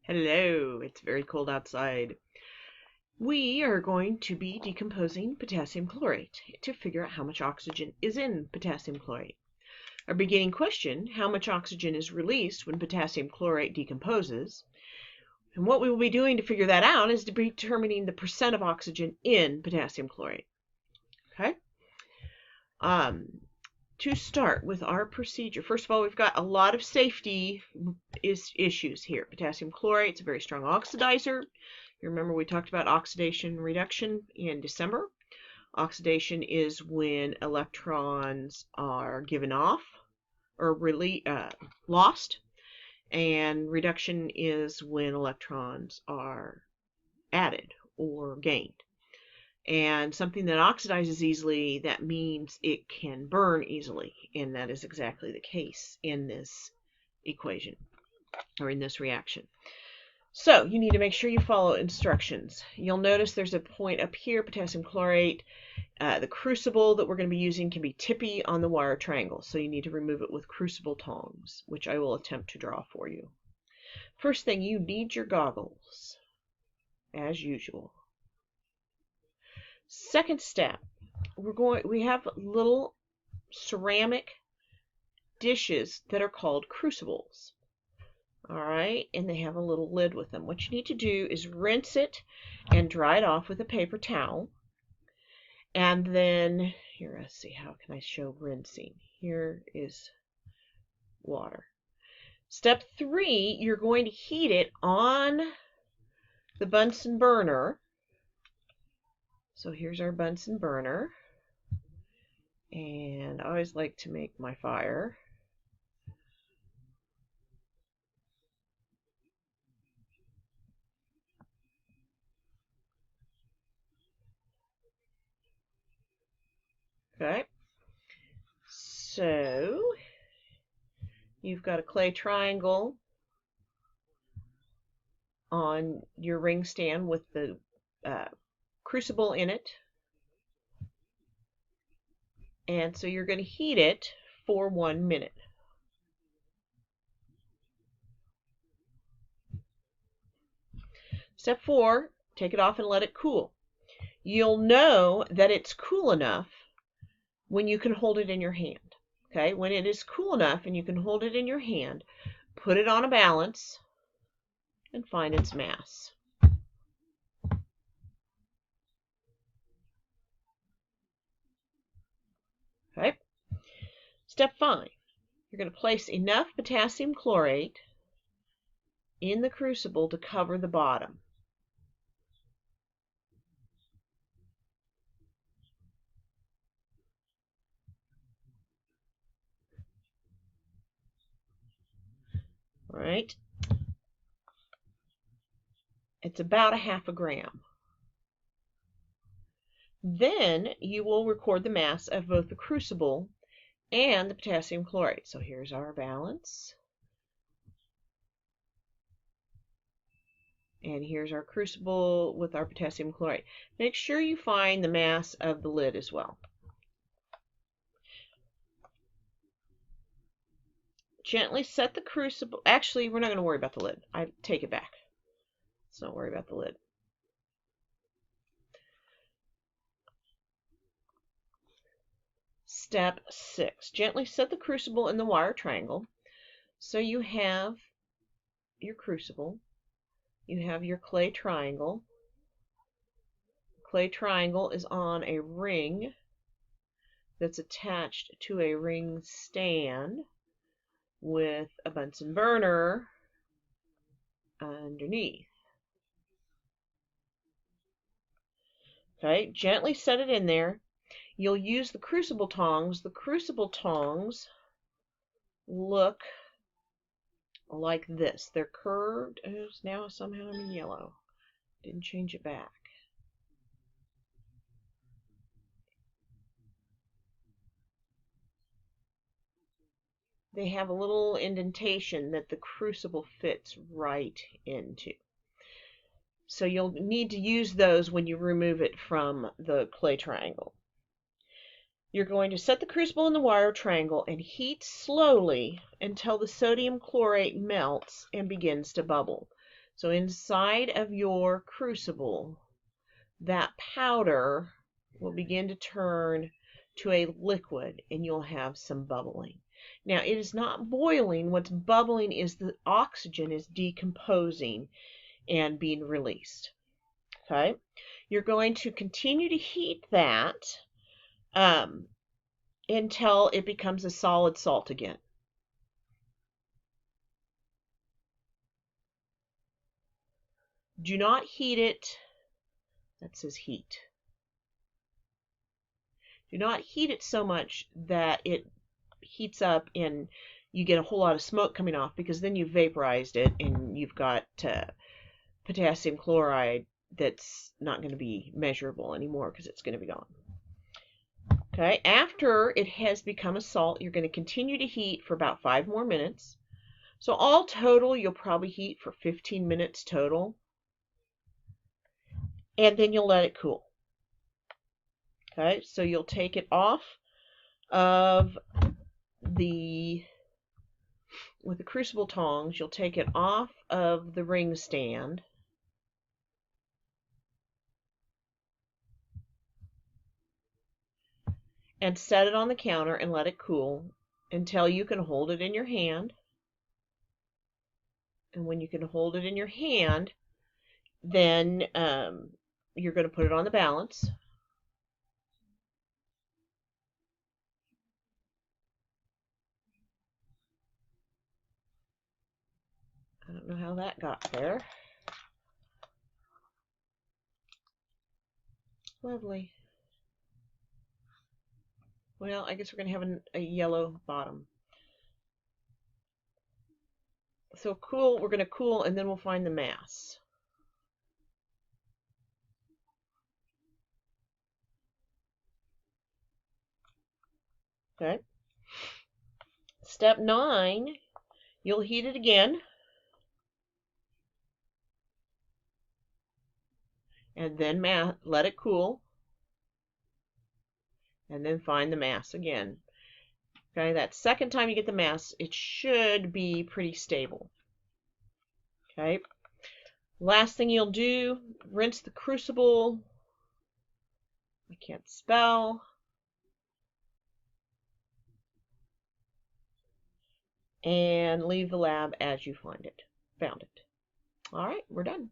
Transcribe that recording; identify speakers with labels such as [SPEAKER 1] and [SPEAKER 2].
[SPEAKER 1] Hello, it's very cold outside. We are going to be decomposing potassium chlorate to figure out how much oxygen is in potassium chlorate. Our beginning question, how much oxygen is released when potassium chlorate decomposes? And what we will be doing to figure that out is to be determining the percent of oxygen in potassium chlorate. Okay? To start with our procedure, first of all, we've got a lot of safety issues here. Potassium chlorate is a very strong oxidizer. You remember we talked about oxidation reduction in December. Oxidation is when electrons are given off or lost, and reduction is when electrons are added or gained. And something that oxidizes easily, that means it can burn easily. And that is exactly the case in this equation or in this reaction. So you need to make sure you follow instructions. You'll notice there's a point up here, potassium chlorate. The crucible that we're going to be using can be tippy on the wire triangle. So you need to remove it with crucible tongs, which I will attempt to draw for you. First thing, you need your goggles, as usual. Second step, we have little ceramic dishes that are called crucibles. All right, and they have a little lid with them. What you need to do is rinse it and dry it off with a paper towel. And then, here, let's see, how can I show rinsing? Here is water. Step 3, you're going to heat it on the Bunsen burner. So here's our Bunsen burner, and I always like to make my fire. Okay, so you've got a clay triangle on your ring stand with the crucible in it. And so you're going to heat it for 1 minute. Step 4, take it off and let it cool. You'll know that it's cool enough when you can hold it in your hand. Okay, when it is cool enough and you can hold it in your hand, put it on a balance and find its mass. Okay. Step 5, you're going to place enough potassium chlorate in the crucible to cover the bottom. All right. It's about a half a gram. Then you will record the mass of both the crucible and the potassium chlorate. So here's our balance. And here's our crucible with our potassium chlorate. Make sure you find the mass of the lid as well. Gently set the crucible. Actually, we're not going to worry about the lid. I take it back. Let's not worry about the lid. Step 6. Gently set the crucible in the wire triangle. So you have your crucible. You have your clay triangle. Clay triangle is on a ring that's attached to a ring stand with a Bunsen burner underneath. Okay, gently set it in there. You'll use the crucible tongs. The crucible tongs look like this. They're curved. Now somehow I'm in yellow. Didn't change it back. They have a little indentation that the crucible fits right into. So you'll need to use those when you remove it from the clay triangle. You're going to set the crucible in the wire triangle and heat slowly until the sodium chlorate melts and begins to bubble. So inside of your crucible, that powder will begin to turn to a liquid and you'll have some bubbling. Now it is not boiling. What's bubbling is the oxygen is decomposing and being released. Okay, you're going to continue to heat that until it becomes a solid salt again. Do not heat it. That says heat. Do not heat it so much that it heats up and you get a whole lot of smoke coming off, because then you've vaporized it and you've got potassium chloride that's not going to be measurable anymore because it's going to be gone. Okay, after it has become a salt, you're going to continue to heat for about 5 more minutes. So all total, you'll probably heat for 15 minutes total. And then you'll let it cool. Okay, so you'll take it off of with the crucible tongs, you'll take it off of the ring stand. And set it on the counter and let it cool until you can hold it in your hand. And when you can hold it in your hand, then you're going to put it on the balance. I don't know how that got there. Lovely. Well, I guess we're going to have a yellow bottom. So cool, we're going to cool and then we'll find the mass. Okay. Step 9, you'll heat it again. And then let it cool. And then find the mass again. Okay, that second time you get the mass, it should be pretty stable. Okay. Last thing you'll do, rinse the crucible. I can't spell. And leave the lab as you found it. All right, we're done.